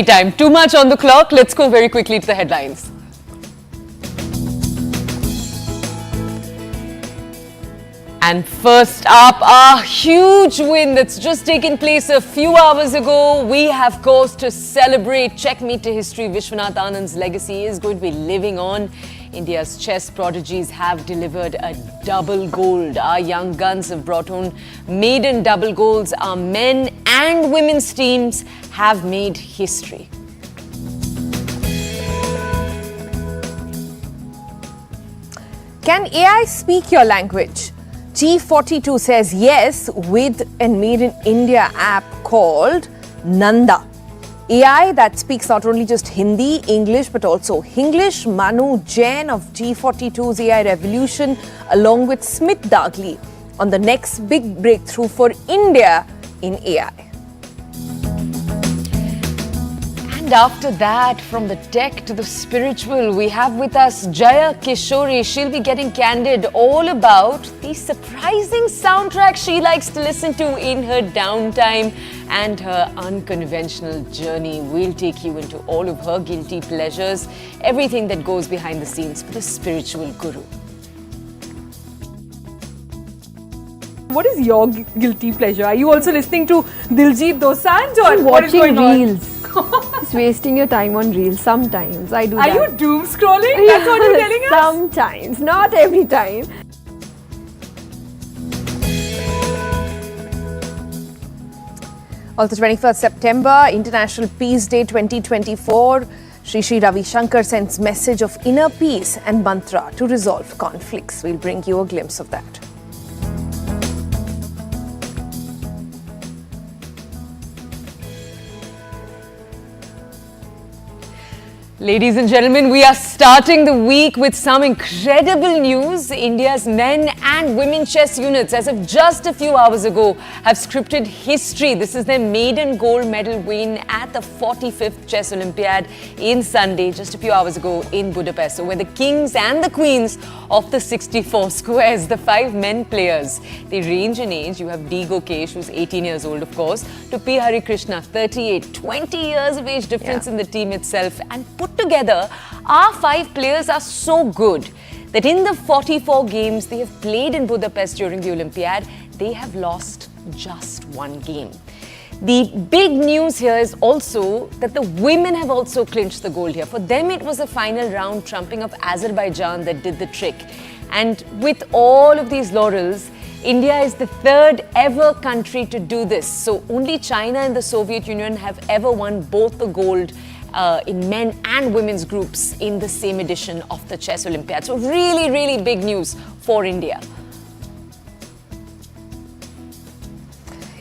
Time. Too much on the clock. Let's go very quickly to the headlines. And first up, a huge win that's just taken place a few hours ago. We have cause to celebrate. Checkmate to history. Vishwanath Anand's legacy is going to be living on. India's chess prodigies have delivered a double gold. Our young guns have brought home maiden double golds. Our men and women's teams have made history. Can AI speak your language? G42 says yes with a Made in India app called NANDA. AI that speaks not only just Hindi, English, but also Hinglish. Manu Jain of G42's AI revolution, along with Smith Dagley, on the next big breakthrough for India in AI. And after that, from the tech to the spiritual, we have with us Jaya Kishori. She'll be getting candid all about the surprising soundtrack she likes to listen to in her downtime and her unconventional journey. We'll take you into all of her guilty pleasures, everything that goes behind the scenes for the spiritual guru. What is your guilty pleasure? Are you also listening to Diljit Dosanjh or what is watching going reels. Just wasting your time on reels. Sometimes I do on? Are that. you doom scrolling? That's what you're telling us? Sometimes, not every time. Also 21st September, International Peace Day 2024. Shri Ravi Shankar sends message of inner peace and mantra to resolve conflicts. We'll bring you a glimpse of that. Ladies and gentlemen, we are starting the week with some incredible news. India's men and women chess units, as of just a few hours ago, have scripted history. This is their maiden gold medal win at the 45th Chess Olympiad in Sunday, just a few hours ago in Budapest. So we're the kings and the queens of the 64 squares. The 5 men players, they range in age. You have D. Gokesh, who's 18 years old, of course, to P. Hari Krishna, 38, 20 years of age difference in the team itself. And put together, our 5 players are so good that in the 44 games they have played in Budapest during the Olympiad, they have lost just 1 game. The big news here is also that the women have also clinched the gold here. For them, it was a final round trumping of Azerbaijan that did the trick. And with all of these laurels, India is the 3rd ever country to do this. So only China and the Soviet Union have ever won both the gold in men and women's groups in the same edition of the Chess Olympiad. So really, really big news for India.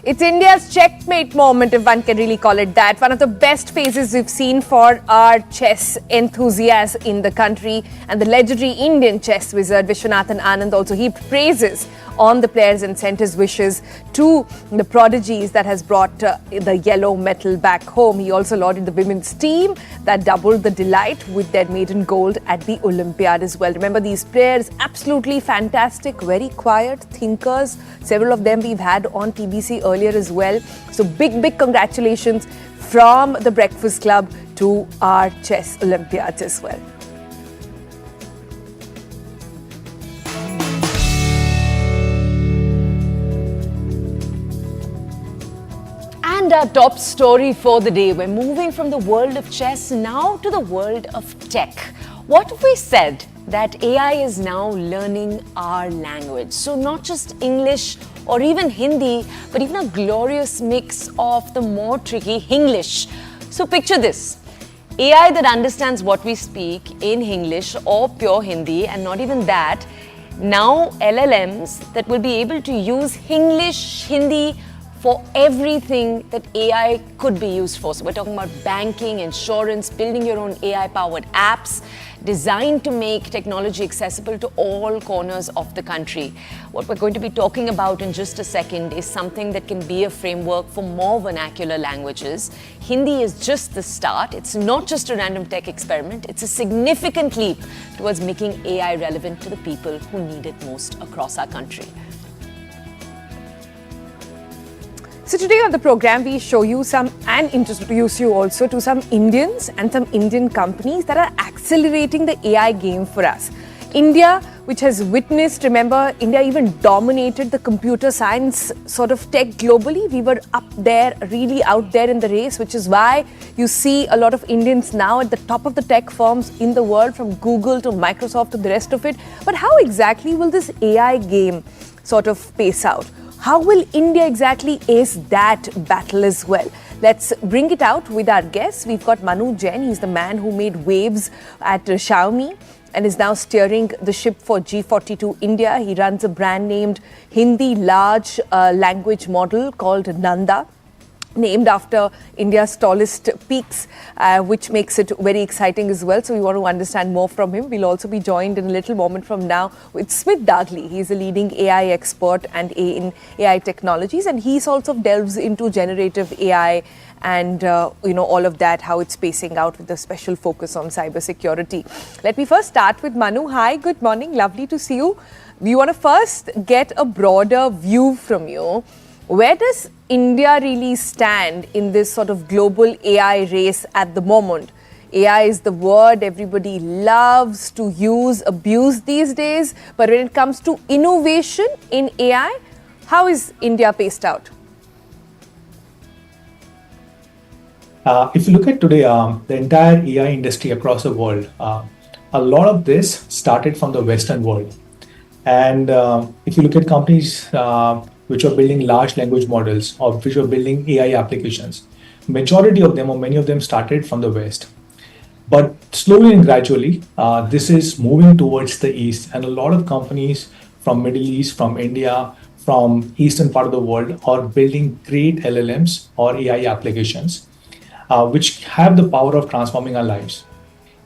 It's India's checkmate moment, if one can really call it that. One of the best phases we've seen for our chess enthusiasts in the country. And the legendary Indian chess wizard Vishwanathan Anand also heaped praises on the players and sent his wishes to the prodigies that has brought the yellow medal back home. He also lauded the women's team that doubled the delight with their maiden gold at the Olympiad as well. Remember, these players, absolutely fantastic, very quiet thinkers. Several of them we've had on TBC earlier as well. So big congratulations from the Breakfast Club to our chess Olympiads as well. And our top story for the day, we're moving from the world of chess now to the world of tech. What if we said that AI is now learning our language? So not just English or even Hindi, but even a glorious mix of the more tricky Hinglish. So picture this. AI that understands what we speak in English or pure Hindi, and not even that, now LLMs that will be able to use English, Hindi, for everything that AI could be used for. So we're talking about banking, insurance, building your own AI-powered apps designed to make technology accessible to all corners of the country. What we're going to be talking about in just a second is something that can be a framework for more vernacular languages. Hindi is just the start. It's not just a random tech experiment. It's a significant leap towards making AI relevant to the people who need it most across our country. So today on the program, we show you some and introduce you also to some Indians and some Indian companies that are accelerating the AI game for us. India, which has witnessed, remember, India even dominated the computer science sort of tech globally. We were up there, really out there in the race, which is why you see a lot of Indians now at the top of the tech firms in the world, from Google to Microsoft to the rest of it. But how exactly will this AI game sort of pace out? How will India exactly ace that battle as well? Let's bring it out with our guests. We've got Manu Jain. He's the man who made waves at Xiaomi and is now steering the ship for G42 India. He runs a brand named Hindi large language model called NANDA, named after India's tallest peaks, which makes it very exciting as well. So we want to understand more from him. We'll also be joined in a little moment from now with Smith Dagley. He's a leading AI expert and in AI technologies, and he also delves into generative AI and all of that, how it's pacing out with a special focus on cybersecurity. Let me first start with Manu. Hi, good morning. Lovely to see you. We want to first get a broader view from you. Where does India really stand in this sort of global AI race at the moment? AI is the word everybody loves to use, abuse these days. But when it comes to innovation in AI, how is India paced out? If you look at today, the entire AI industry across the world, a lot of this started from the Western world. And if you look at companies which are building large language models or which are building AI applications, majority of them or many of them started from the West. But slowly and gradually, this is moving towards the East. And a lot of companies from Middle East, from India, from Eastern part of the world are building great LLMs or AI applications, which have the power of transforming our lives.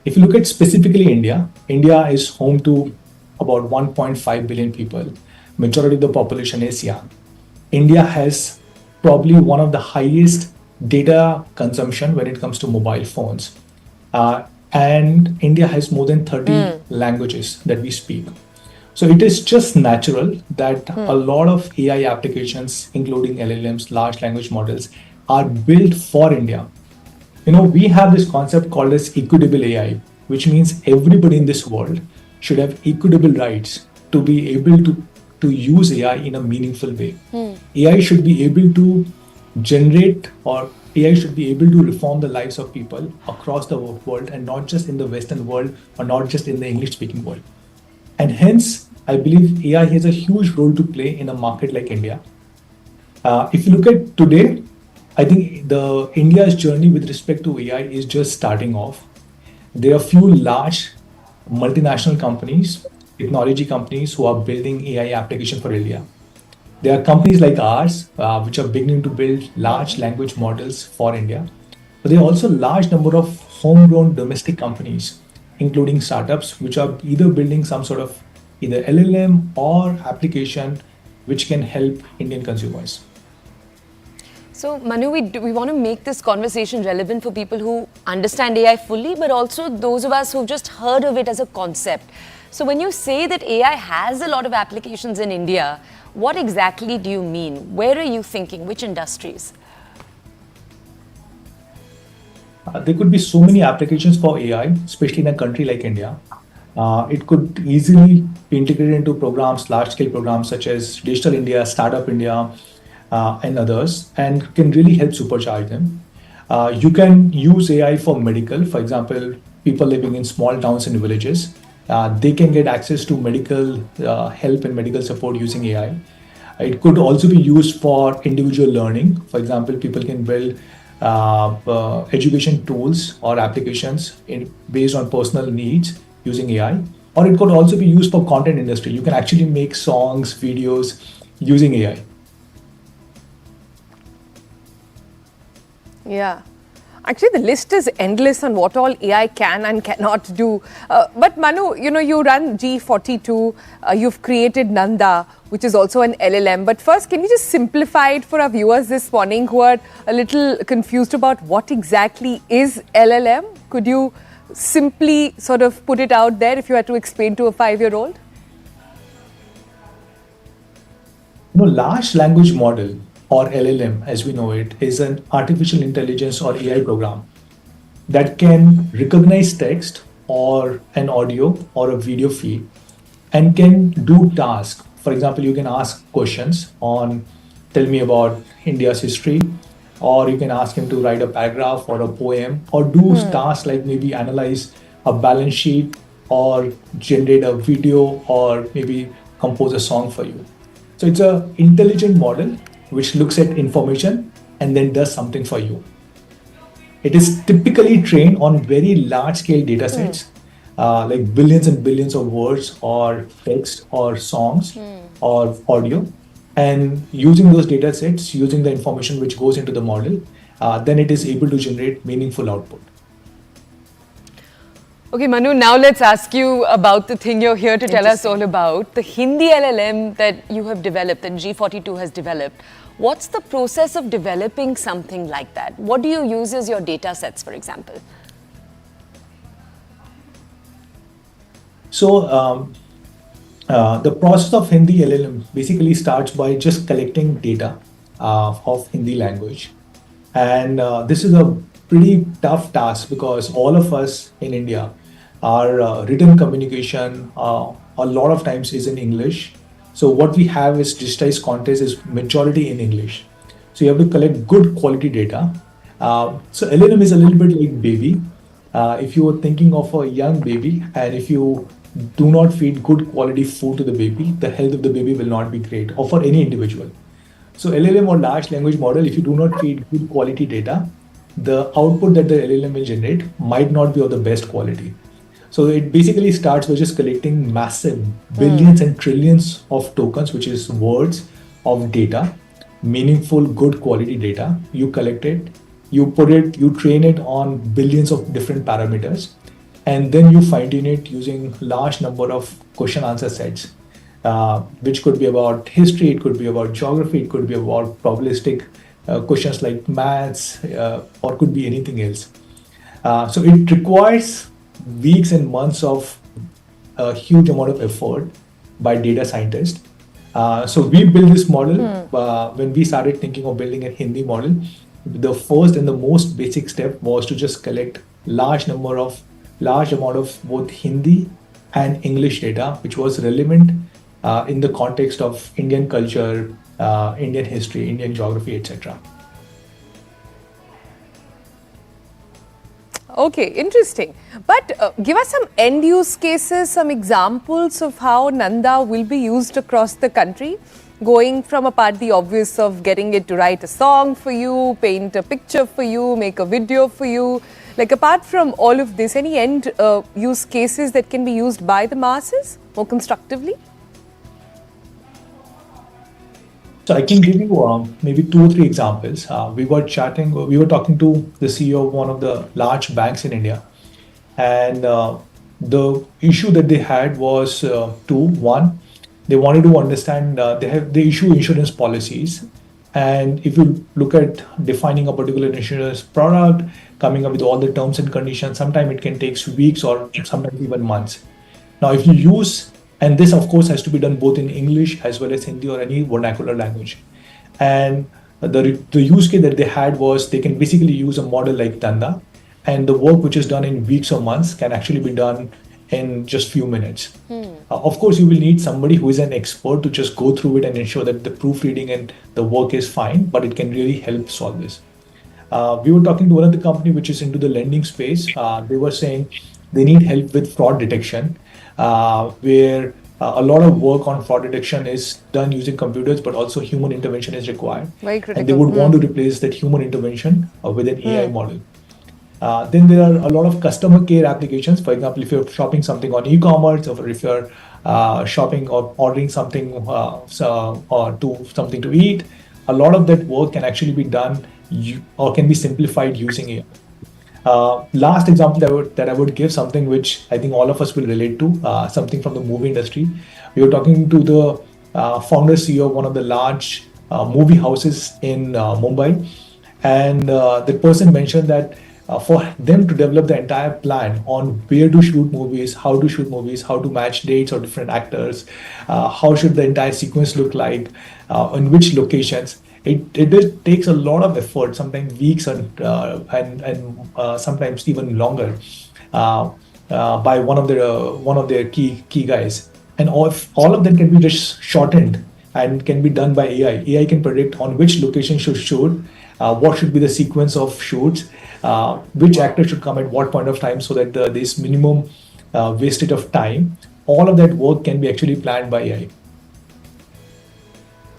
If you look at specifically India, India is home to about 1.5 billion people. Majority of the population is young. India has probably one of the highest data consumption when it comes to mobile phones. And India has more than 30 languages that we speak. So it is just natural that a lot of AI applications, including LLMs, large language models, are built for India. We have this concept called as equitable AI, which means everybody in this world should have equitable rights to be able to use AI in a meaningful way. AI should be able to generate, or AI should be able to reform the lives of people across the world, and not just in the Western world or not just in the English-speaking world. And hence, I believe AI has a huge role to play in a market like India. If you look at today, I think India's journey with respect to AI is just starting off. There are a few large multinational companies, technology companies, who are building AI application for India. There are companies like ours, which are beginning to build large language models for India. But there are also a large number of homegrown domestic companies, including startups, which are either building some sort of either LLM or application which can help Indian consumers. So, Manu, we want to make this conversation relevant for people who understand AI fully, but also those of us who've just heard of it as a concept. So, when you say that AI has a lot of applications in India, what exactly do you mean? Where are you thinking? Which industries? There could be so many applications for AI, especially in a country like India. It could easily be integrated into programs, large-scale programs such as Digital India, Startup India, and others, and can really help supercharge them. You can use AI for medical. For example, people living in small towns and villages, they can get access to medical help and medical support using AI. It could also be used for individual learning. For example, people can build education tools or applications based on personal needs using AI. Or it could also be used for content industry. You can actually make songs, videos using AI. Yeah. Actually, the list is endless on what all AI can and cannot do. But Manu, you run G42, you've created Nanda, which is also an LLM. But first, can you just simplify it for our viewers this morning who are a little confused about what exactly is LLM? Could you simply sort of put it out there if you had to explain to a 5-year-old? Large language model or LLM as we know it, is an artificial intelligence or AI program that can recognize text or an audio or a video feed and can do tasks. For example, you can ask questions on tell me about India's history, or you can ask him to write a paragraph or a poem, or do tasks like maybe analyze a balance sheet or generate a video or maybe compose a song for you. So it's an intelligent model which looks at information and then does something for you. It is typically trained on very large scale data sets, like billions and billions of words or text or songs or audio. And using those data sets, using the information which goes into the model, then it is able to generate meaningful output. Okay, Manu, now let's ask you about the thing you're here to tell us all about, the Hindi LLM that you have developed, that G42 has developed. What's the process of developing something like that? What do you use as your data sets, for example? So the process of Hindi LLM basically starts by just collecting data of Hindi language. And this is a pretty tough task because all of us in India, our written communication a lot of times is in English. So what we have is digitized content is majority in English. So you have to collect good quality data. So LLM is a little bit like baby. If you are thinking of a young baby and if you do not feed good quality food to the baby, the health of the baby will not be great, or for any individual. So LLM or large language model, if you do not feed good quality data, the output that the LLM will generate might not be of the best quality. So it basically starts with just collecting massive billions and trillions of tokens, which is words of data, meaningful, good quality data. You collect it, you put it, you train it on billions of different parameters, and then you fine tune it using large number of question answer sets, which could be about history, it could be about geography, it could be about probabilistic questions like maths, or could be anything else. So it requires weeks and months of a huge amount of effort by data scientists. So we built this model when we started thinking of building a Hindi model. The first and the most basic step was to just collect large amount of both Hindi and English data, which was relevant in the context of Indian culture, Indian history, Indian geography, etc. Okay, interesting. But give us some end use cases, some examples of how Nanda will be used across the country, going from apart the obvious of getting it to write a song for you, paint a picture for you, make a video for you. Like apart from all of this, any end use cases that can be used by the masses more constructively? So I can give you maybe 2 or 3 examples. We were talking to the CEO of one of the large banks in India, and the issue that they had was two. One, they wanted to understand they issue insurance policies, and if you look at defining a particular insurance product, coming up with all the terms and conditions, sometimes it can take weeks or sometimes even months. Now, if you use and this, of course, has to be done both in English as well as Hindi or any vernacular language. And the use case that they had was they can basically use a model like NANDA, and the work which is done in weeks or months can actually be done in just few minutes. Of course, you will need somebody who is an expert to just go through it and ensure that the proofreading and the work is fine, but it can really help solve this. We were talking to one of the company which is into the lending space. They were saying they need help with fraud detection, where a lot of work on fraud detection is done using computers, but also human intervention is required. Very critical. And they would want to replace that human intervention with an AI model. Then there are a lot of customer care applications. For example, if you're shopping something on e-commerce, or if you're shopping or ordering something or to something to eat, a lot of that work can actually be done or can be simplified using AI. Last example that I would give, something which I think all of us will relate to, something from the movie industry. We were talking to the founder CEO of one of the large movie houses in Mumbai, and the person mentioned that for them to develop the entire plan on where to shoot movies, how to match dates or different actors, how should the entire sequence look like, in which locations, it takes a lot of effort, sometimes weeks and sometimes even longer, by one of their key guys. And all of them can be just shortened and can be done by AI. AI can predict on which location should shoot, what should be the sequence of shoots, which actor should come at what point of time, so that this minimum wastage of time, all of that work can be actually planned by AI.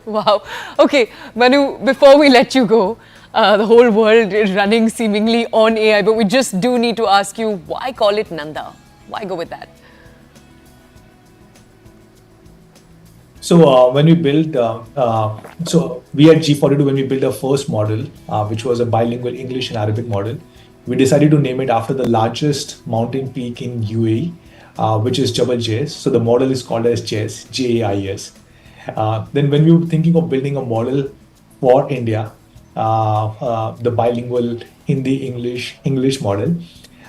Wow. Okay, Manu, before we let you go, the whole world is running seemingly on AI, but we just do need to ask you, why call it Nanda? Why go with that? So when we built, so we at G42, when we built our first model, which was a bilingual English and Arabic model, we decided to name it after the largest mountain peak in UAE, which is Jabal Jais. So the model is called as Jais, Jais. Then when we were thinking of building a model for India, the bilingual Hindi-English model,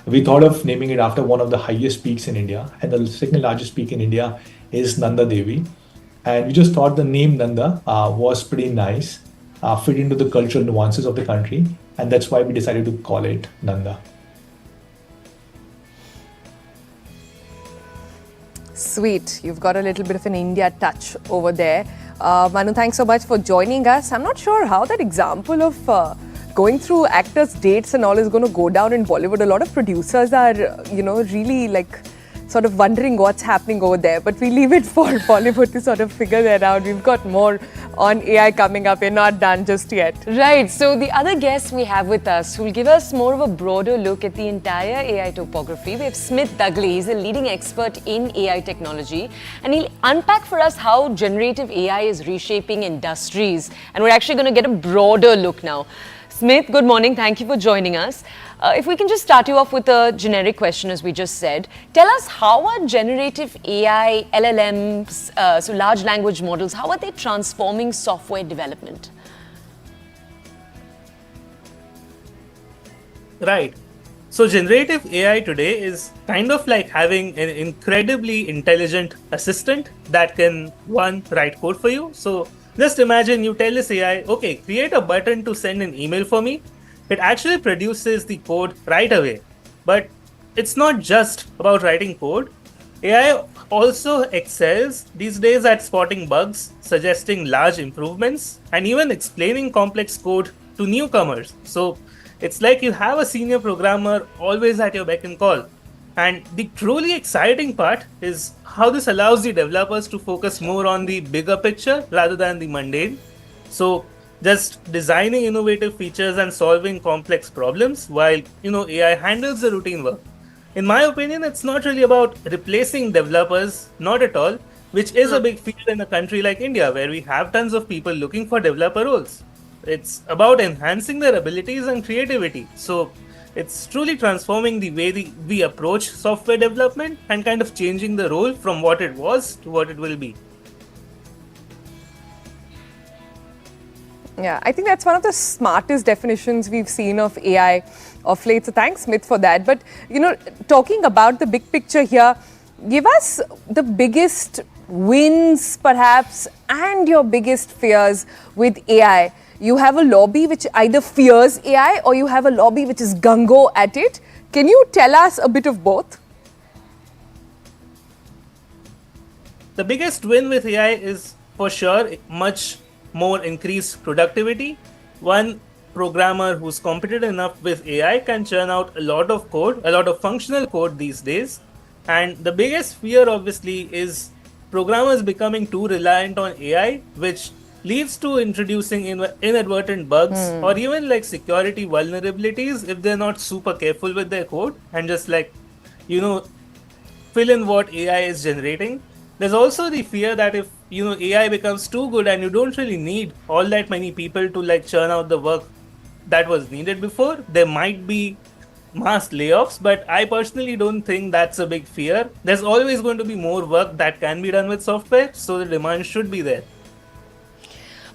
we thought of naming it after one of the highest peaks in India, and the second largest peak in India is Nanda Devi. And we just thought the name Nanda was pretty nice, fit into the cultural nuances of the country, and that's why we decided to call it Nanda. Sweet. You've got a little bit of an India touch over there. Manu, thanks so much for joining us. I'm not sure how that example of going through actors' dates and all is going to go down in Bollywood. A lot of producers are, really like sort of wondering what's happening over there. But we leave it for Bollywood to sort of figure that out. We've got more on AI coming up. We're not done just yet. Right. So the other guest we have with us who will give us more of a broader look at the entire AI topography. We have Smith Dugley. He's a leading expert in AI technology, and he'll unpack for us how generative AI is reshaping industries. And we're actually going to get a broader look now. Smith, good morning. Thank you for joining us. If we can just start you off with a generic question, as we just said, tell us, how are generative AI, LLMs, so large language models, how are they transforming software development? Right. So generative AI today is kind of like having an incredibly intelligent assistant that can, one, write code for you. So just imagine you tell this AI, okay, create a button to send an email for me. It actually produces the code right away. But it's not just about writing code. AI also excels these days at spotting bugs, suggesting large improvements, and even explaining complex code to newcomers. So it's like you have a senior programmer always at your beck and call. And the truly exciting part is how this allows the developers to focus more on the bigger picture rather than the mundane. So just designing innovative features and solving complex problems while AI handles the routine work. In my opinion, it's not really about replacing developers, not at all, which is a big field in a country like India where we have tons of people looking for developer roles. It's about enhancing their abilities and creativity. So it's truly transforming the way we approach software development and kind of changing the role from what it was to what it will be. Yeah, I think that's one of the smartest definitions we've seen of AI of late. So thanks, Smith, for that. But, talking about the big picture here, give us the biggest wins, perhaps, and your biggest fears with AI. You have a lobby which either fears AI or you have a lobby which is gung-ho at it. Can you tell us a bit of both? The biggest win with AI is for sure much more increased productivity. One programmer who's competent enough with AI can churn out a lot of code, a lot of functional code these days. And the biggest fear obviously is programmers becoming too reliant on AI, which leads to introducing inadvertent bugs or even like security vulnerabilities if they're not super careful with their code and just fill in what AI is generating. There's also the fear that if AI becomes too good and you don't really need all that many people to churn out the work that was needed before, there might be mass layoffs, but I personally don't think that's a big fear. There's always going to be more work that can be done with software, so the demand should be there.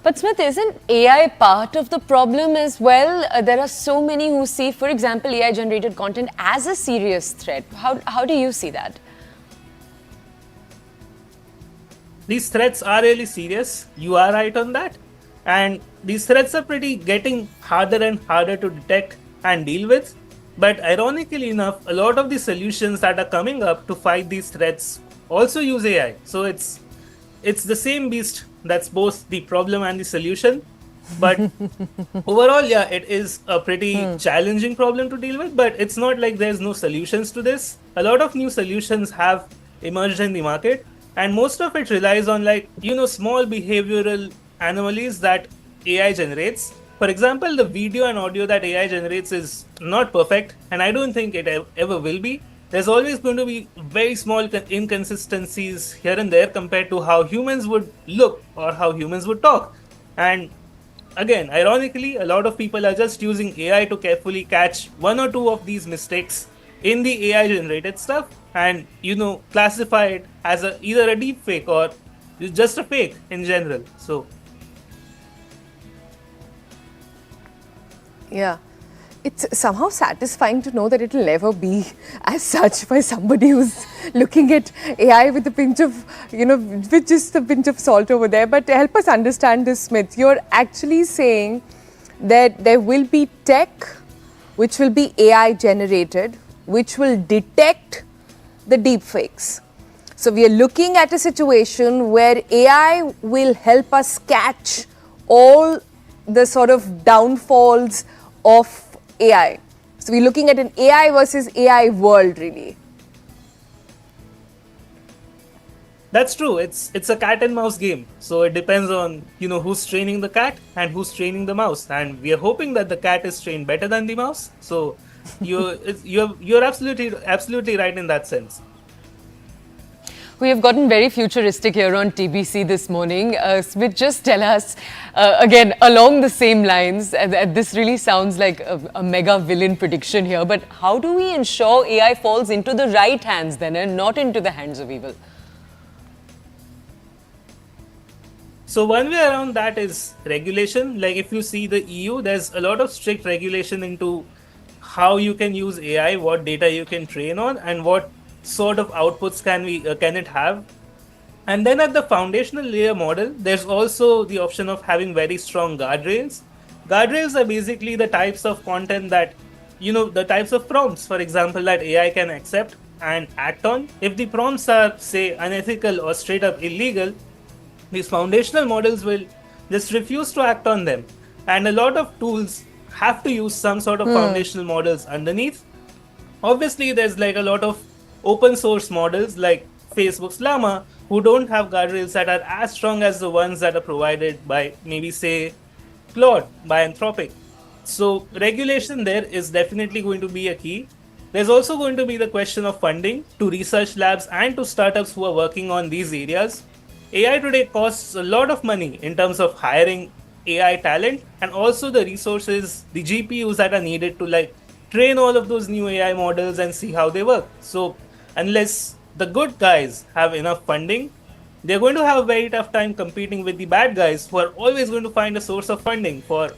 But Smith, isn't AI part of the problem as well? There are so many who see, for example, AI-generated content as a serious threat. How do you see that? These threats are really serious. You are right on that. And these threats are pretty getting harder and harder to detect and deal with. But ironically enough, a lot of the solutions that are coming up to fight these threats also use AI. So it's the same beast that's both the problem and the solution. But overall, yeah, it is a pretty challenging problem to deal with, but it's not like there's no solutions to this. A lot of new solutions have emerged in the market, and most of it relies on small behavioral anomalies that AI generates. For example, the video and audio that AI generates is not perfect, and I don't think it ever will be. There's always going to be very small inconsistencies here and there compared to how humans would look or how humans would talk. And again, ironically, a lot of people are just using AI to carefully catch one or two of these mistakes in the AI generated stuff and, classify it as either a deep fake or just a fake in general. So, Yeah. It's somehow satisfying to know that it will never be as such by somebody who's looking at AI with a pinch of, with just a pinch of salt over there. But help us understand this, Smith. You're actually saying that there will be tech which will be AI generated, which will detect the deepfakes. So we are looking at a situation where AI will help us catch all the sort of downfalls of AI. So we're looking at an AI versus AI world, really. that's true. It's a cat and mouse game. So it depends on who's training the cat and who's training the mouse. And we are hoping that the cat is trained better than the mouse. So you're absolutely right in that sense. We have gotten very futuristic here on TBC this morning. Smith, just tell us, again, along the same lines, this really sounds like a mega villain prediction here, but how do we ensure AI falls into the right hands then and not into the hands of evil? So one way around that is regulation. Like if you see the EU, there's a lot of strict regulation into how you can use AI, what data you can train on, and what sort of outputs can it have. And then at the foundational layer model, there's also the option of having very strong guardrails. Guardrails are basically the types of content that, the types of prompts, for example, that AI can accept and act on. If the prompts are, say, unethical or straight up illegal, these foundational models will just refuse to act on them. And a lot of tools have to use some sort of foundational models underneath. Obviously, there's like a lot of open source models like Facebook's Llama who don't have guardrails that are as strong as the ones that are provided by maybe say Claude by Anthropic. So regulation there is definitely going to be a key. There's also going to be the question of funding to research labs and to startups who are working on these areas. AI today costs a lot of money in terms of hiring AI talent and also the resources, the GPUs that are needed to train all of those new AI models and see how they work. So unless the good guys have enough funding, they're going to have a very tough time competing with the bad guys who are always going to find a source of funding for,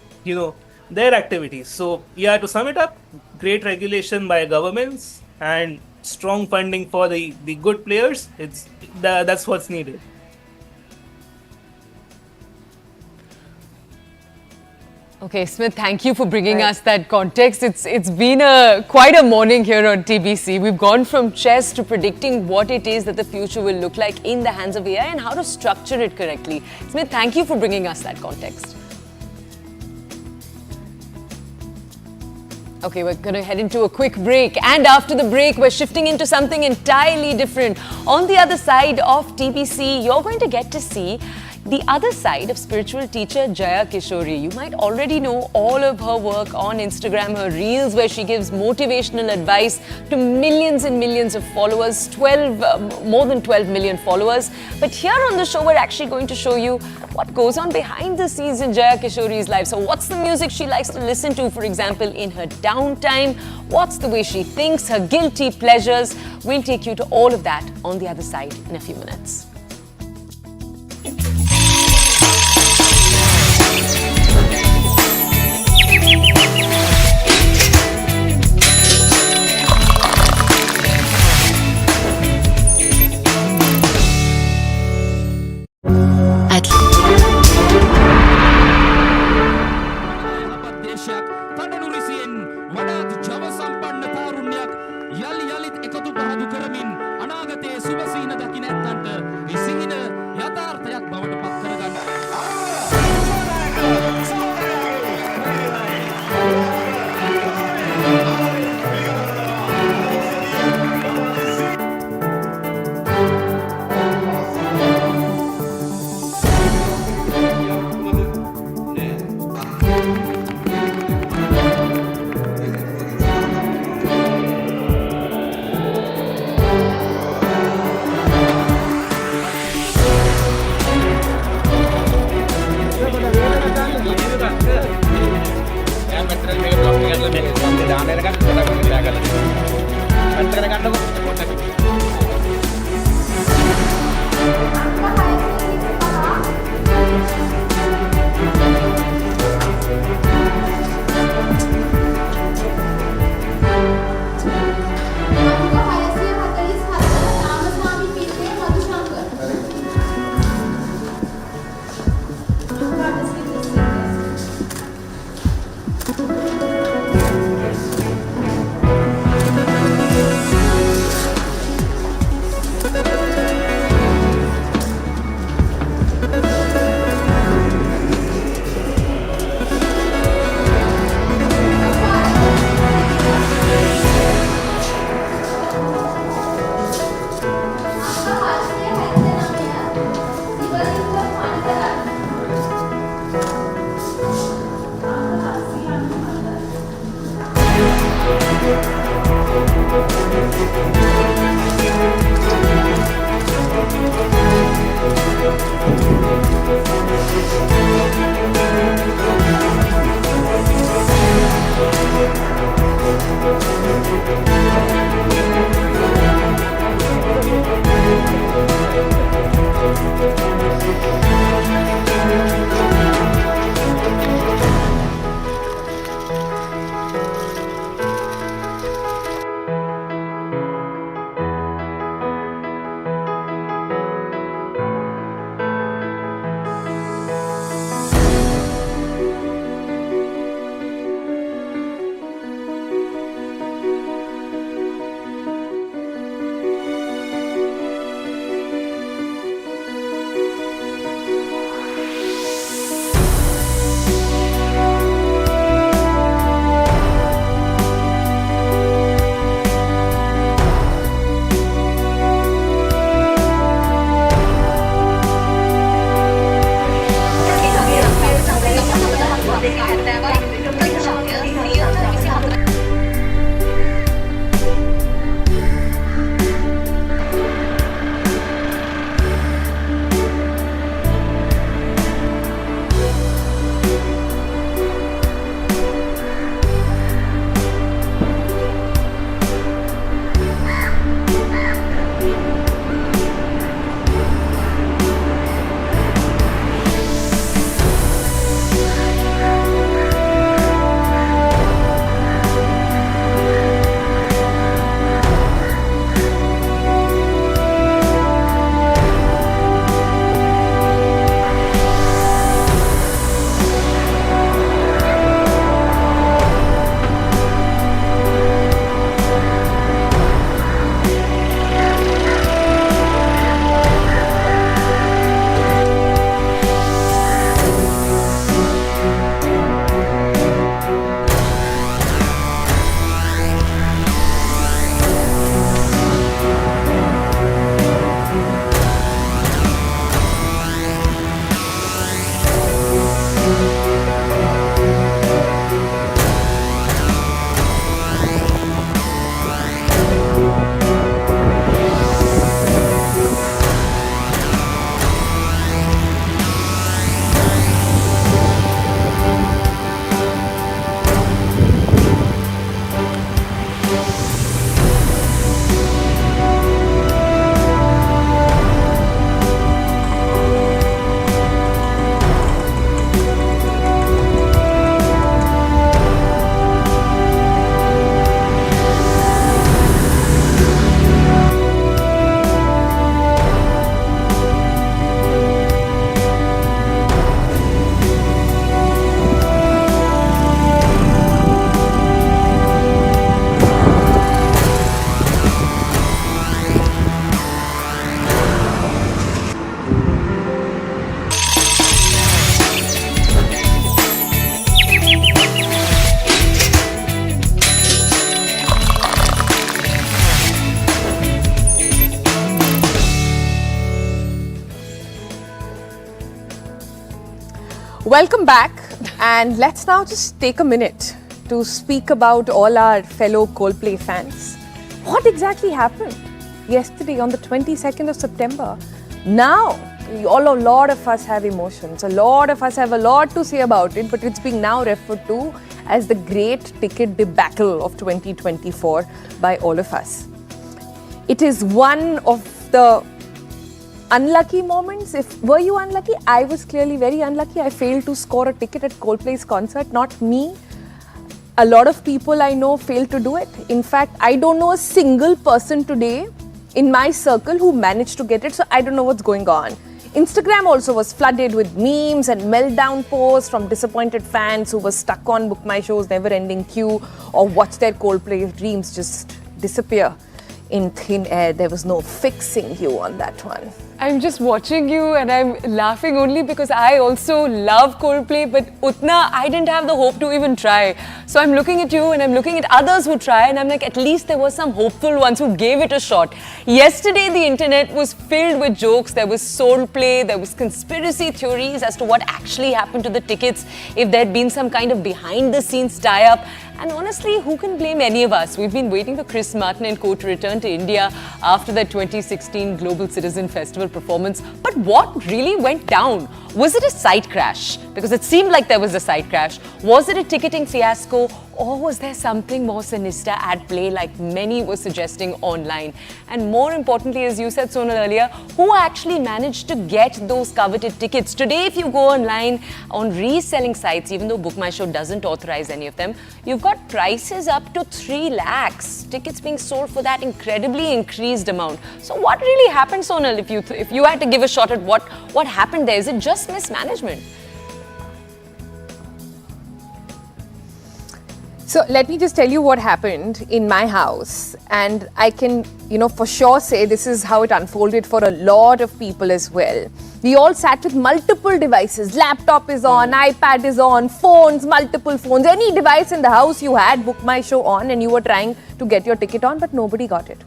their activities. So yeah, to sum it up, great regulation by governments and strong funding for the good players. That's what's needed. Okay, Smith, thank you for bringing us that context. It's been quite a morning here on TBC. We've gone from chess to predicting what it is that the future will look like in the hands of AI and how to structure it correctly. Smith, thank you for bringing us that context. Okay, we're going to head into a quick break. And after the break, we're shifting into something entirely different. On the other side of TBC, you're going to get to see the other side of spiritual teacher Jaya Kishori. You might already know all of her work on Instagram, her reels where she gives motivational advice to millions and millions of followers, more than 12 million followers. But here on the show, we're actually going to show you what goes on behind the scenes in Jaya Kishori's life. So what's the music she likes to listen to, for example, in her downtime? What's the way she thinks, her guilty pleasures? We'll take you to all of that on the other side in a few minutes. පහදු කරමින් අනාගතයේ සුබසීන දකින්න ඇත්තන්ට මේ සිහින යථාර්ථයක් බවට පත් කරගන්න. Welcome back, and let's now just take a minute to speak about all our fellow Coldplay fans. What exactly happened yesterday on the 22nd of September? Now, a lot of us have emotions, a lot of us have a lot to say about it, but it's being now referred to as the great ticket debacle of 2024 by all of us. It is one of the unlucky moments. Were you unlucky? I was clearly very unlucky. I failed to score a ticket at Coldplay's concert, not me. A lot of people I know failed to do it. In fact, I don't know a single person today in my circle who managed to get it, so I don't know what's going on. Instagram also was flooded with memes and meltdown posts from disappointed fans who were stuck on Book My Show's never-ending queue or watched their Coldplay dreams just disappear in thin air. There was no fixing you on that one. I'm just watching you and I'm laughing only because I also love Coldplay, but utna I didn't have the hope to even try. So I'm looking at you and I'm looking at others who try, and I'm like, at least there were some hopeful ones who gave it a shot. Yesterday the internet was filled with jokes. There was soul play, there was conspiracy theories as to what actually happened to the tickets, if there'd been some kind of behind the scenes tie-up. And honestly, who can blame any of us? We've been waiting for Chris Martin and co to return to India after their 2016 Global Citizen Festival performance. But what really went down? Was it a site crash? Because it seemed like there was a site crash. Was it a ticketing fiasco? Or was there something more sinister at play, like many were suggesting online? And more importantly, as you said, Sonal, earlier, who actually managed to get those coveted tickets? Today, if you go online on reselling sites, even though Book My Show doesn't authorize any of them, you've got prices up to 3 lakhs. Tickets being sold for that incredibly increased amount. So what really happened, Sonal, if you had to give a shot at what happened there? Is it just mismanagement? So let me just tell you what happened in my house, and I can, for sure say this is how it unfolded for a lot of people as well. We all sat with multiple devices. Laptop is on, iPad is on, phones, multiple phones. Any device in the house you had Book My Show on, and you were trying to get your ticket on, but nobody got it.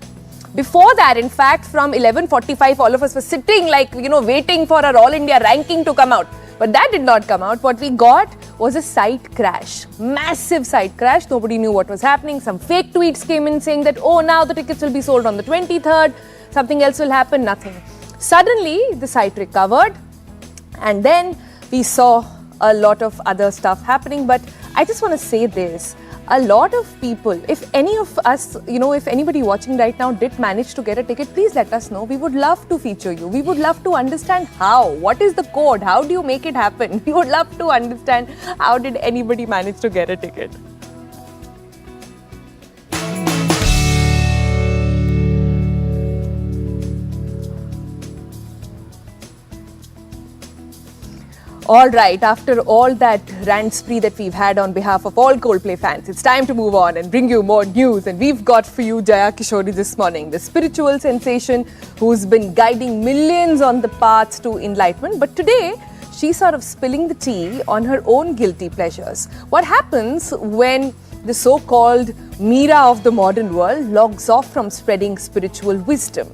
Before that, in fact, from 11:45, all of us were sitting waiting for our All India ranking to come out. But that did not come out. What we got was a site crash, massive site crash. Nobody knew what was happening. Some fake tweets came in saying that, oh, now the tickets will be sold on the 23rd. Something else will happen, nothing. Suddenly, the site recovered, and then we saw a lot of other stuff happening. But I just want to say this. A lot of people, if any of us, if anybody watching right now did manage to get a ticket, please let us know. We would love to feature you. We would love to understand how. What is the code? How do you make it happen? We would love to understand how did anybody manage to get a ticket. All right, after all that rant spree that we've had on behalf of all Coldplay fans, it's time to move on and bring you more news. And we've got for you Jaya Kishori this morning, the spiritual sensation who's been guiding millions on the path to enlightenment. But today, she's sort of spilling the tea on her own guilty pleasures. What happens when the so-called Meera of the modern world logs off from spreading spiritual wisdom?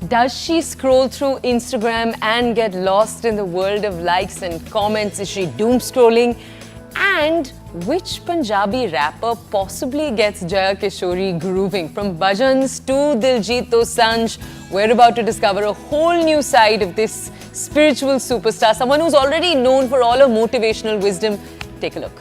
Does she scroll through Instagram and get lost in the world of likes and comments? Is she doom scrolling? And which Punjabi rapper possibly gets Jaya Kishori grooving? From bhajans to Diljit Dosanjh, we're about to discover a whole new side of this spiritual superstar, someone who's already known for all her motivational wisdom. Take a look.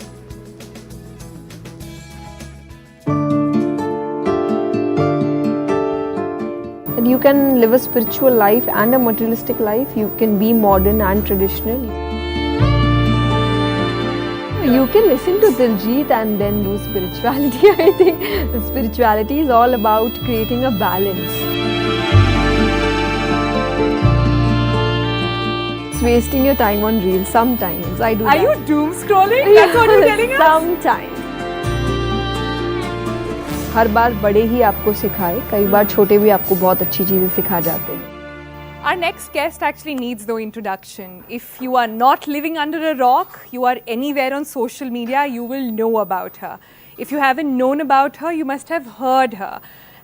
You can live a spiritual life and a materialistic life. You can be modern and traditional. You can listen to Diljit and then do spirituality. I think the spirituality is all about creating a balance. It's wasting your time on reels sometimes. I do Are that. you doom scrolling? That's what you're telling us? Sometimes. हर बार बड़े ही आपको सिखाए, कई बार छोटे भी आपको बहुत अच्छी चीजें सिखा जाते हैं. Our next guest actually needs no introduction. If you are not living under a rock, you are anywhere on social media, you will know about her. If you haven't known about her, you must have heard her.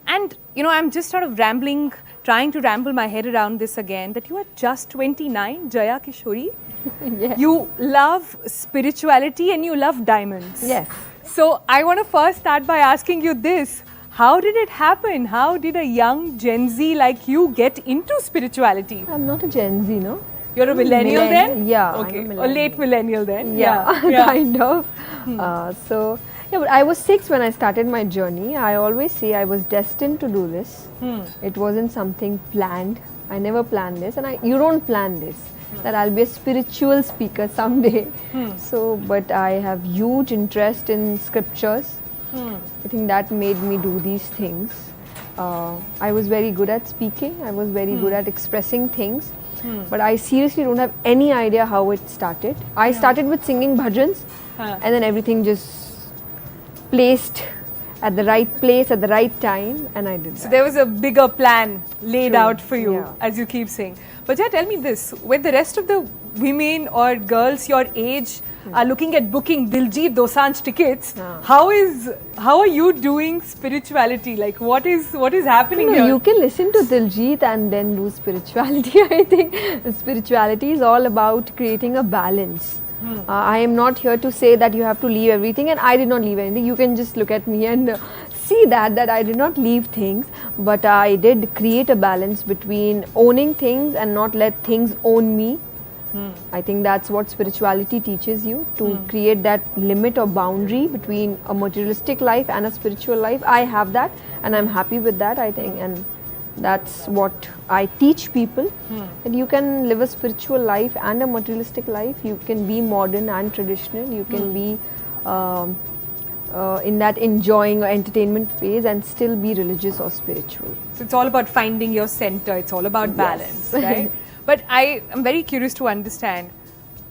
And, you know, I'm just sort of rambling, trying to ramble my head around this again, that you are just 29, Jaya Kishori. Yes. You love spirituality and you love diamonds. Yes. So I want to first start by asking you this. How did it happen? How did a young Gen Z like you get into spirituality? I'm not a Gen Z, no? You're a millennial then? Yeah. Okay. I'm a Or late millennial then? Yeah, kind of. So, yeah, but I was 6 when I started my journey. I always say I was destined to do this. It wasn't something planned. I never planned this, and you don't plan this. That I'll be a spiritual speaker someday. So, but I have huge interest in scriptures. I think that made me do these things. I was very good at speaking. I was very good at expressing things. But I seriously don't have any idea how it started. I started with singing bhajans, and then everything just placed at the right place at the right time, and I did So that. there was a bigger plan laid True. out for you, Yeah. as you keep saying. But yeah, tell me this, when the rest of the women or girls your age are looking at booking Diljit Dosanjh tickets, how are you doing spirituality? Like what is happening No, here? you can listen to Diljit and then do spirituality. I think spirituality is all about creating a balance. I am not here to say that you have to leave everything, and I did not leave anything. You can just look at me and see that I did not leave things, but I did create a balance between owning things and not let things own me. I think that's what spirituality teaches you, to create that limit or boundary between a materialistic life and a spiritual life. I have that, and I'm happy with that, I think, and that's what I teach people, that you can live a spiritual life and a materialistic life. You can be modern and traditional. You can be in that enjoying or entertainment phase and still be religious or spiritual. So it's all about finding your center. It's all about balance, right? But I am very curious to understand,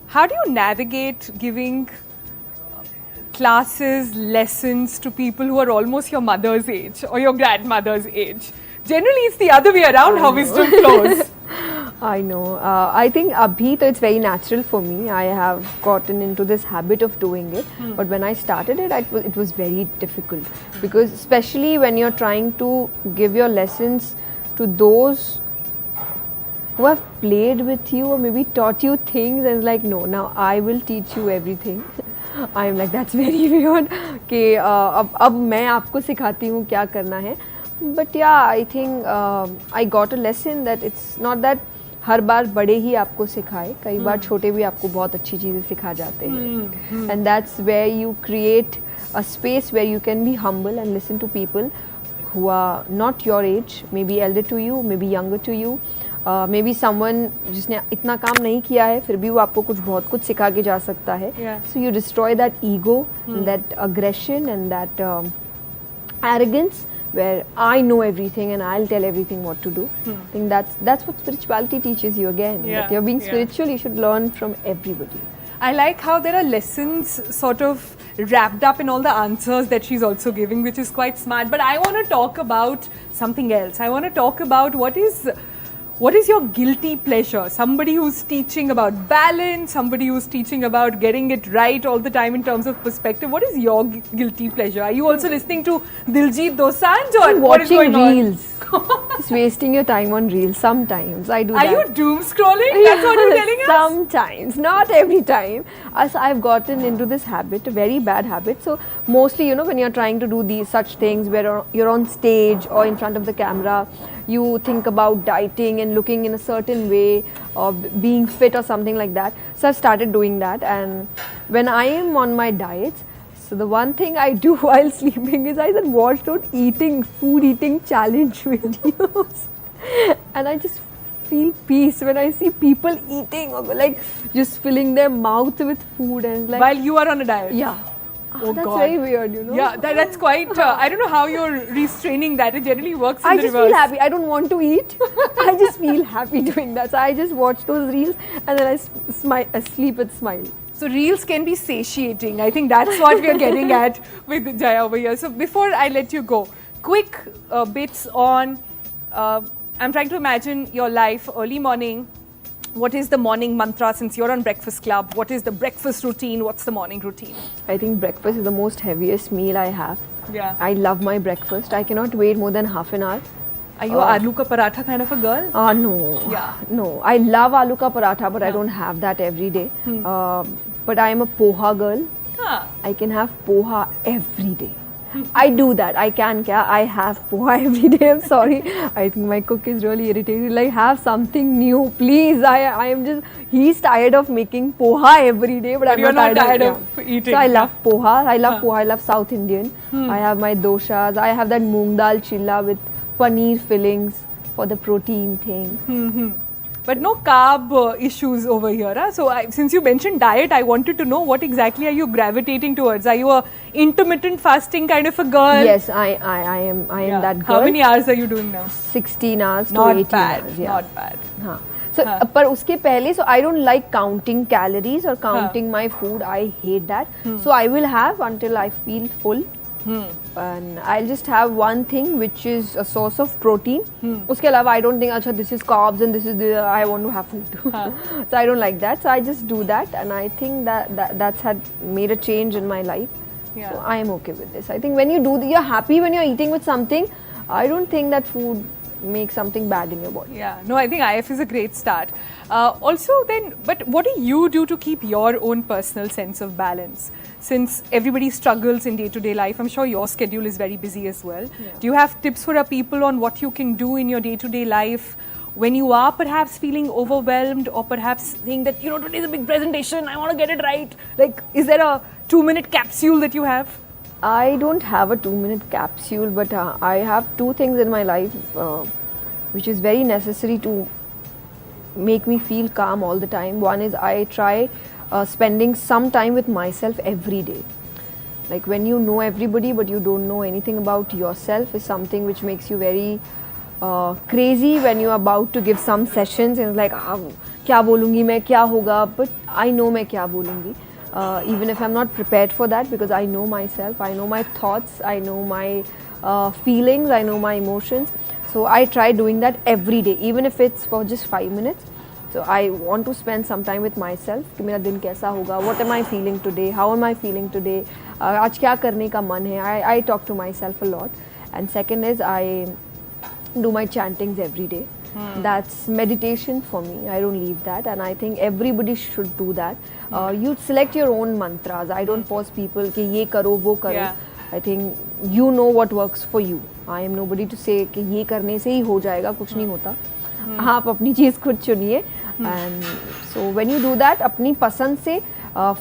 how do you navigate giving classes, lessons to people who are almost your mother's age or your grandmother's age? Generally, it's the other way around how wisdom flows. I know. I think abhi to it's very natural for me. I have gotten into this habit of doing it. But when I started it, it was very difficult. Because especially when you're trying to give your lessons to those who have played with you or maybe taught you things, and it's like, no, now I will teach you everything. I'm like, that's very weird. कि अब मैं आपको सिखाती हूँ क्या करना है. But yeah, I think I got a lesson that it's not that हर बार बड़े ही आपको सिखाए, कई बार छोटे भी आपको बहुत अच्छी चीज़ें सिखा जाते हैं. And that's where you create a space where you can be humble and listen to people who are not your age, maybe elder to you, maybe younger to you. Maybe someone जिसने इतना काम नहीं किया है फिर भी वो आपको बहुत कुछ सिखा के जा सकता है. So you destroy that ego, that aggression and that arrogance where I know everything and I'll tell everything what to do. I think that's what spirituality teaches you again. That you're being spiritual, you should learn from everybody. I like how there are lessons sort of wrapped up in all the answers that she's also giving, which is quite smart. But I want to talk about something else. I want to talk about what is your guilty pleasure? Somebody who's teaching about balance, somebody who's teaching about getting it right all the time in terms of perspective. What is your guilty pleasure? Are you also listening to Diljit Dosanjh or what is going reels. Just wasting your time on reels. Sometimes I do that. Are you doom scrolling? That's what you're telling us? Sometimes, not every time. As I've gotten into this habit, a very bad habit. So mostly, when you're trying to do these such things where you're on stage or in front of the camera, you think about dieting and looking in a certain way or being fit or something like that. So I've started doing that, and when I am on my diets, so the one thing I do while sleeping is I then watch those food eating challenge videos, and I just feel peace when I see people eating or like just filling their mouth with food, and like while you are on a diet. Yeah. Oh, that's God. very weird, Yeah, that's quite. I don't know how you're restraining that. It generally works in I the just reverse. feel happy. I don't want to eat. I just feel happy doing that. So I just watch those reels and then I sleep with smile. So reels can be satiating. I think that's what we are getting at with Jaya over here. So before I let you go, quick bits on. I'm trying to imagine your life early morning. What is the morning mantra since you're on Breakfast Club? What is the breakfast routine? What's the morning routine? I think breakfast is the most heaviest meal I have. Yeah. I love my breakfast. I cannot wait more than half an hour. Are you a aloo ka paratha kind of a girl? No. Yeah. No. I love aloo ka paratha, but I don't have that every day. But I am a poha girl. Huh. I can have poha every day. I do that. I have poha every day. I'm sorry. I think my cook is really irritated. Like, have something new, please. I am just. He's tired of making poha every day, but I'm you're not tired yeah. of eating. So I love poha. I love poha. I love South Indian. I have my doshas. I have that moong dal chilla with paneer fillings for the protein thing. But no carb issues over here. Huh? So since you mentioned diet, I wanted to know what exactly are you gravitating towards? Are you a intermittent fasting kind of a girl? Yes, I am that girl. How many hours are you doing now? 16 hours Not to 18 bad. hours. Yeah. Not bad. हाँ. So पर उसके पहले so I don't like counting calories or counting my food. I hate that. So I will have until I feel full. And I'll just have one thing which is a source of protein. उसके अलावा I don't think अच्छा this is carbs and this is the I want to have food. So I don't like that. So I just do that, and I think that's had made a change in my life. Yeah. So I am okay with this. I think when you do, you're happy when you're eating with something. I don't think that food makes something bad in your body. Yeah, no, I think IF is a great start. Also then, but what do you do to keep your own personal sense of balance? Since everybody struggles in day-to-day life, I'm sure your schedule is very busy as well. Yeah. Do you have tips for our people on what you can do in your day-to-day life when you are perhaps feeling overwhelmed, or perhaps think that, you know, today's a big presentation, I want to get it right? Like, is there a 2-minute capsule that you have? I don't have a 2-minute capsule, but I have two things in my life which is very necessary to make me feel calm all the time. One is I try spending some time with myself every day. Like, when you know everybody but you don't know anything about yourself is something which makes you very crazy when you're about to give some sessions, and it's like, क्या बोलूँगी मैं, क्या होगा, but I know मैं क्या बोलूँगी. Even if I'm not prepared for that, because I know myself, I know my thoughts, I know my feelings, I know my emotions. So I try doing that every day, even if it's for just 5 minutes. So I want to spend some time with myself कि मेरा दिन कैसा होगा, what am I feeling today, how am I feeling today, आज क्या करने का मन है. I talk to myself a lot. And second is I do my chantings every day. That's meditation for me. I don't leave that, and I think everybody should do that. You select your own mantras. I don't force people कि ये करो वो करो. Yeah. I think you know what works for you. I am nobody to say कि ये करने से ही हो जाएगा, कुछ नहीं होता. आप अपनी चीज़ खुद चुनिए. And so when you do that अपनी पसंद से,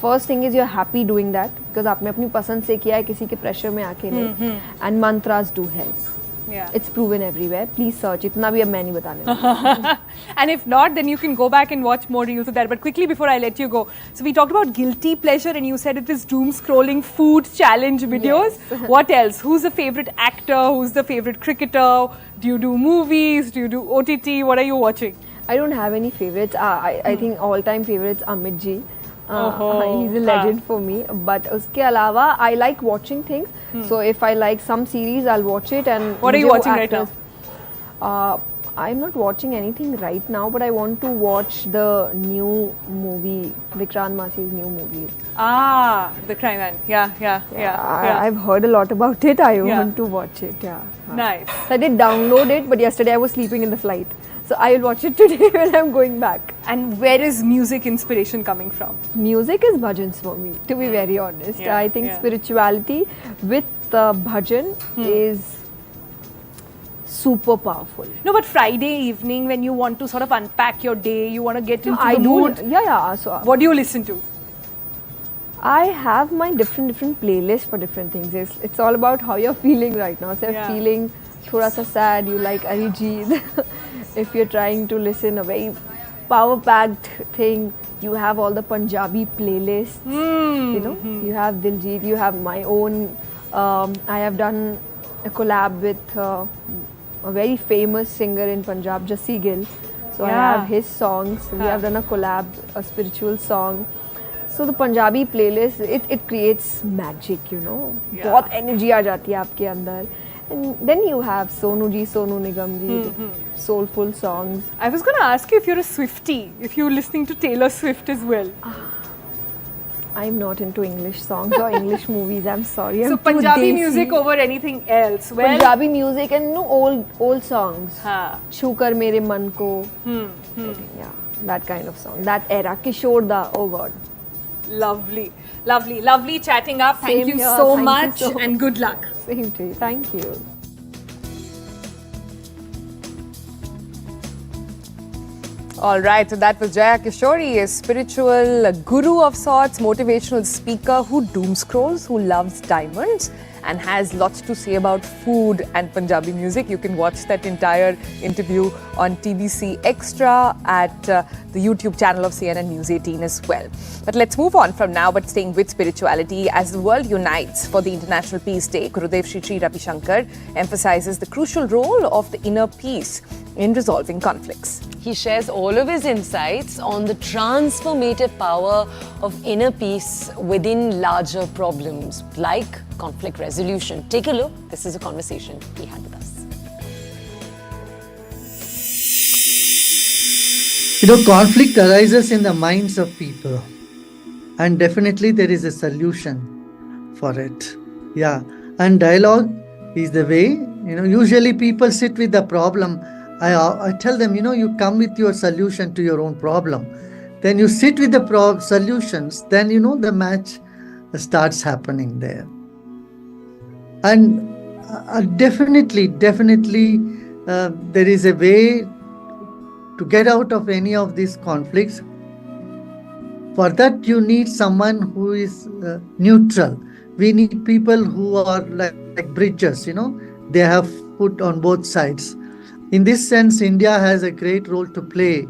first thing is you're happy doing that because आपने अपनी पसंद से किया है, किसी के pressure में आके नहीं. And mantras do help. Yeah. It's proven everywhere. Please search. इतना भी अब मैं नहीं बताने वाली. And if not, then you can go back and watch more reels of that. But quickly before I let you go, so we talked about guilty pleasure, and you said it is doom scrolling food challenge videos. Yes. What else? Who's the favorite actor? Who's the favorite cricketer? Do you do movies? Do you do OTT? What are you watching? I don't have any favorites. I think all-time favorites Amit ji. He's a legend for me. But uske alawa, I like watching things. So if I like some series, I'll watch it. And what are you watching right now? I'm not watching anything right now, but I want to watch the new movie, Vikrant Massi's new movie. Ah, the crime one. Yeah. I've heard a lot about it. I want to watch it. Yeah. Nice. So I did download it, but yesterday I was sleeping in the flight. So I will watch it today when I'm going back. And where is music inspiration coming from? Music is bhajans for me, to be very honest. Yeah, I think spirituality with bhajan is super powerful. No, but Friday evening when you want to sort of unpack your day, you want to get into the mood. Yeah. So what do you listen to? I have my different playlists for different things. It's all about how you're feeling right now. So if you're feeling thoda sa sad, you like Arijit. If you're trying to listen a very power-packed thing, you have all the Punjabi playlists. You know, you have Diljit, you have my own. I have done a collab with a very famous singer in Punjab, Jassi Gill. So I have his songs. We have done a collab, a spiritual song. So the Punjabi playlist, it creates magic, you know. बहुत energy आ जाती है आपके अंदर. And then you have Sonu ji, Sonu Nigam ji, soulful songs. I was going to ask you if you're a Swiftie, if you're listening to Taylor Swift as well. I'm not into English songs or English movies. I'm sorry. So I'm too Punjabi desi. music over anything else. Well, Punjabi music and no old songs. हाँ. Chukar mere man ko. I think, yeah, that kind of song. That era. Kishore da. Oh God. lovely, lovely, lovely chatting up. Thank Same you here. so Thank you much so and good luck. Same to you. Thank you. All right, so that was Jaya Kishori, a spiritual guru of sorts, motivational speaker who doom scrolls, who loves diamonds and has lots to say about food and Punjabi music. You can watch that entire interview on TBC Extra at the YouTube channel of CNN News 18 as well. But let's move on from now, but staying with spirituality. As the world unites for the International Peace Day, Gurudev Shri Sri Ravi Shankar emphasizes the crucial role of the inner peace in resolving conflicts. He shares all of his insights on the transformative power of inner peace within larger problems like conflict resolution. Take a look. This is a conversation he had with us. Conflict arises in the minds of people, and definitely there is a solution for it. Yeah, and dialogue is the way. Usually people sit with the problem. I tell them, you come with your solution to your own problem. Then you sit with the solutions, then, the match starts happening there. And definitely, there is a way to get out of any of these conflicts. For that, you need someone who is neutral. We need people who are like bridges, they have put on both sides. In this sense, India has a great role to play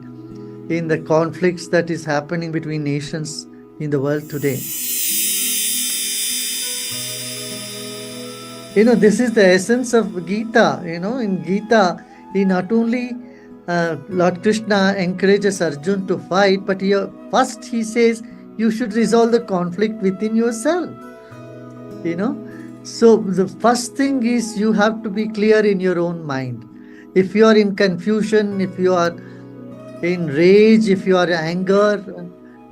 in the conflicts that is happening between nations in the world today. This is the essence of Gita. In Gita, he not only Lord Krishna encourages Arjun to fight, but first he says you should resolve the conflict within yourself. So the first thing is you have to be clear in your own mind. If you are in confusion, if you are in rage, if you are anger,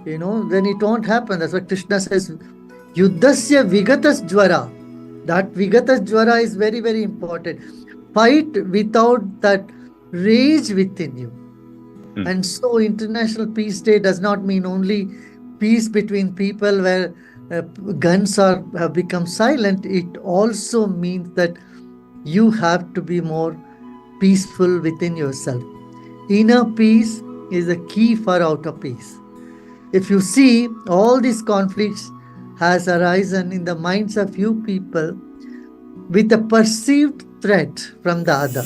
then it won't happen. That's what Krishna says. Yuddhasya vigatas jvara. That vigatas jvara is very, very important. Fight without that rage within you. And so International Peace Day does not mean only peace between people where guns have become silent. It also means that you have to be more peaceful within yourself. Inner peace is the key for outer peace. If you see, all these conflicts has arisen in the minds of few people with a perceived threat from the other.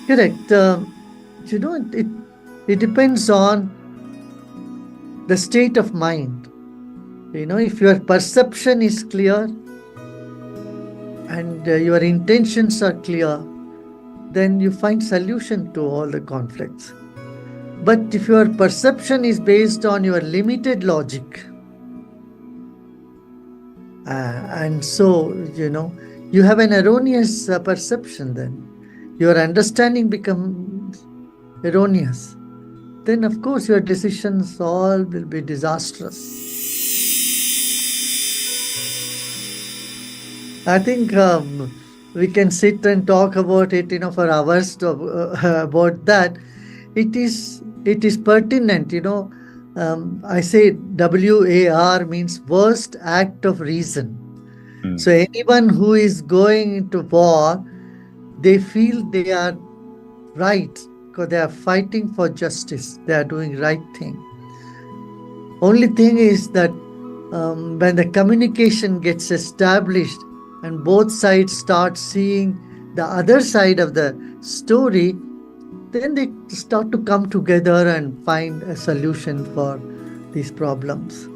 Correct. It depends on the state of mind. If your perception is clear and your intentions are clear, then you find solution to all the conflicts. But if your perception is based on your limited logic, and so, you have an erroneous perception, then your understanding becomes erroneous. Then, of course, your decisions all will be disastrous. I think we can sit and talk about it, for hours about that. It is pertinent, I say WAR means worst act of reason. So anyone who is going into war, they feel they are right because they are fighting for justice. They are doing right thing. Only thing is that when the communication gets established and both sides start seeing the other side of the story, then they start to come together and find a solution for these problems.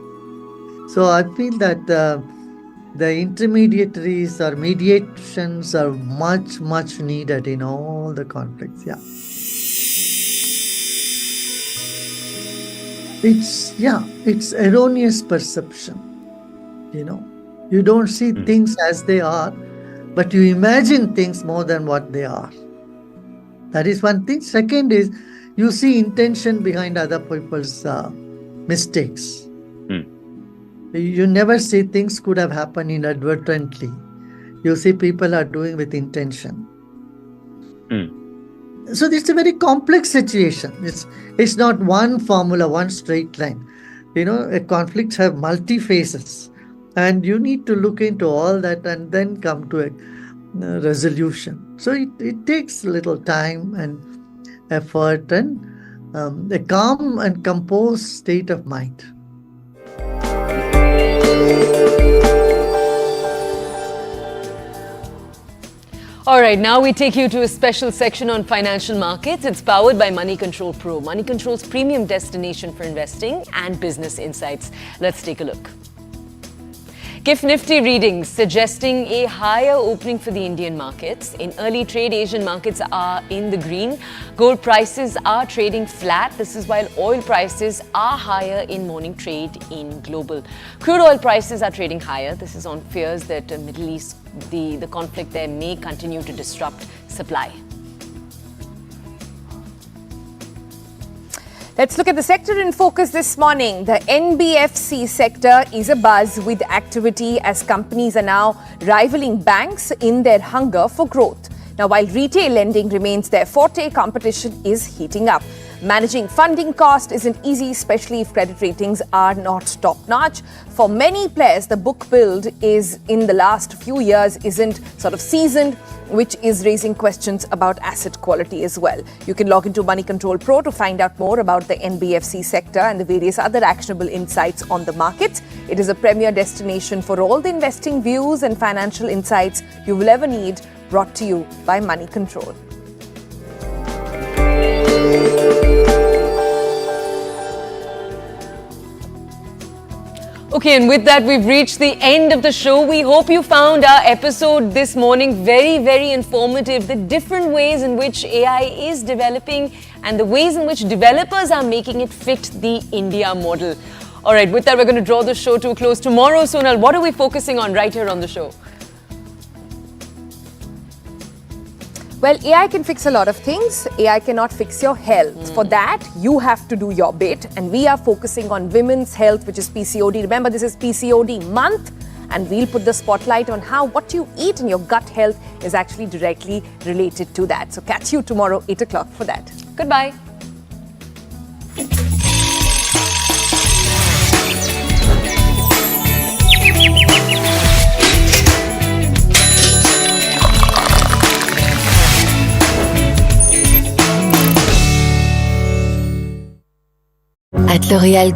So I feel that the intermediaries or mediations are much, much needed in all the conflicts. Yeah. It's erroneous perception. You don't see things as they are, but you imagine things more than what they are. That is one thing. Second is, you see intention behind other people's mistakes. You never see things could have happened inadvertently. You see people are doing with intention. So it's a very complex situation. It's not one formula, one straight line. Conflicts have multi phases, and you need to look into all that and then come to a resolution. So it takes a little time and effort and a calm and composed state of mind. All right, now we take you to a special section on financial markets. It's powered by Money Control Pro, Money Control's premium destination for investing and business insights. Let's take a look. GIFT Nifty readings suggesting a higher opening for the Indian markets. In early trade, Asian markets are in the green. Gold prices are trading flat. This is while oil prices are higher in morning trade in global. Crude oil prices are trading higher. This is on fears that Middle East, the conflict there may continue to disrupt supply. Let's look at the sector in focus this morning. The NBFC sector is abuzz with activity as companies are now rivaling banks in their hunger for growth. Now, while retail lending remains their forte, competition is heating up. Managing funding cost isn't easy, especially if credit ratings are not top-notch. For many players, the book build is in the last few years isn't sort of seasoned, which is raising questions about asset quality as well. You can log into Money Control Pro to find out more about the NBFC sector and the various other actionable insights on the markets. It is a premier destination for all the investing views and financial insights you will ever need, brought to you by Money Control. Okay, and with that, we've reached the end of the show. We hope you found our episode this morning very, very informative. The different ways in which AI is developing and the ways in which developers are making it fit the India model. All right, with that, we're going to draw the show to a close. Tomorrow, Sonal, what are we focusing on right here on the show? Well, AI can fix a lot of things. AI cannot fix your health. For that, you have to do your bit. And we are focusing on women's health, which is PCOD. Remember, this is PCOD month. And we'll put the spotlight on how what you eat and your gut health is actually directly related to that. So catch you tomorrow, 8 o'clock for that. Goodbye. At L'Oréal.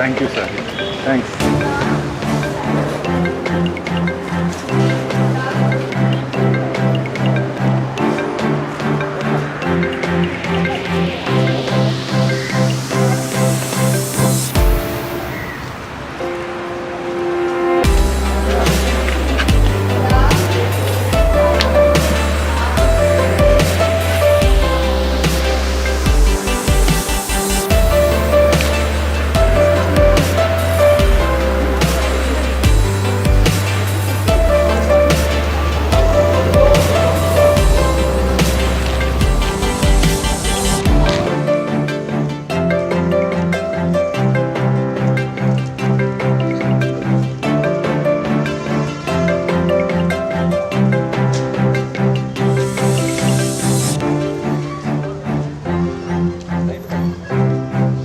Thank you, sir. Thanks.